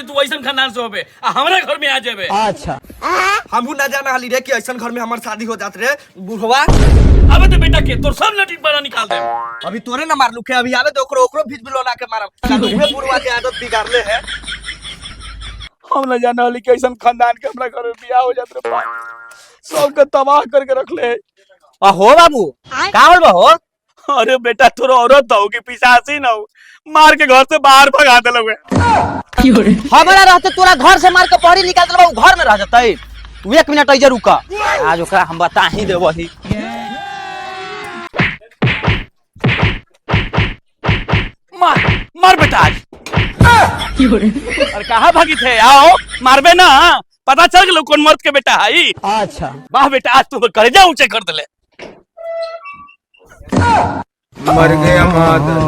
तू ऐसा खानदान से होबे आ हमरा घर में आ जेबे। अच्छा हमहू ना जाना हाली रे कि ऐसा घर में हमार शादी हो जात रे बुढ़वा। अबे तो बेटा के तोर सब नटी बड़ा निकाल दे। अभी तोरे ना मारलू के अभी आवे तो ओकरो भीज बिलोना के मारब। उहे बुढ़वा के आदत बिगाड़ले है। हम ना जाने वाली कैसन खानदान के हमरा घर में बियाह हो जात रे भाई, सबके तबाह करके रखले। हो बाबू का होल बा हो? अरे बेटा तोर औरत हो कि पिशाची न हो, मार के घर से बाहर भगा देलवे। हमारा रहते तोरा घर से मार के पहरी निकाल देलबा, उ घर में रह जतई। तू 1 मिनट इधर रुका, आज ओकरा हम बता ही देबही। मार बेटा आज। अरे कहाँ भागी थे? आओ मारबे ना, पता चल गलो कौन मर्द के बेटा है। अच्छा वाह बेटा आज तू कलेजा ऊंचे कर दिले। मर गया मादर।